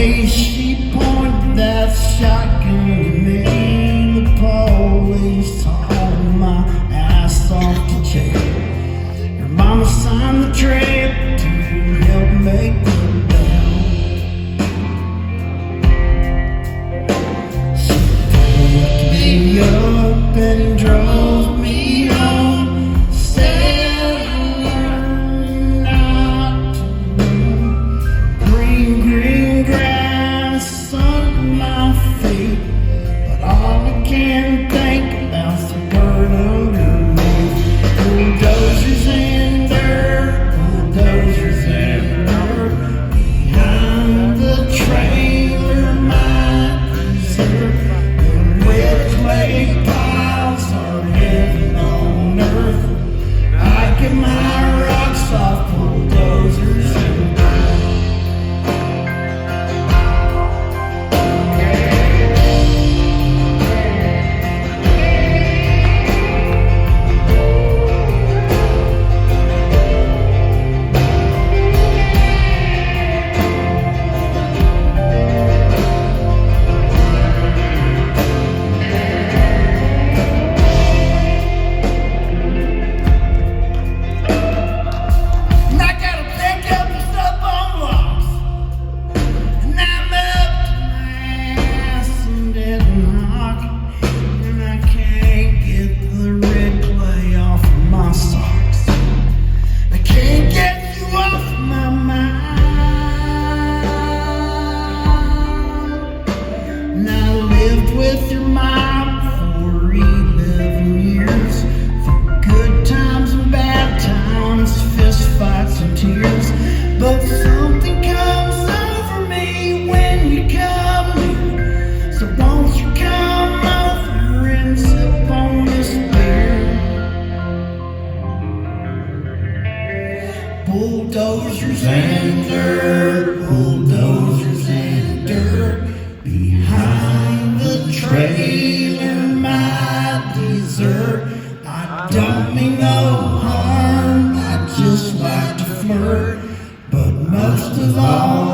way she pointed that shotgun at me, the police hauled my ass off to jail. Your mama signed the trail to help make the bail. She picked me up and drove me home, said learn not to move. Green grass under my feet, but all I can think about's the dirt underneath. Bulldozers and dirt, bulldozers and dirt. Behind the trailer, my desert. The red clay piles are heaven on earth. I get my rocks off bulldozers and dirt. With your mom for 11 years, through good times and bad times, fist fights and tears. But something comes over me when you come near, so won't you come over and sip on this beer? Bulldozers and dirt, bulldozers and dirt. Behind the trailer, my dessert. I don't mean no harm, I just like to flirt, but most of all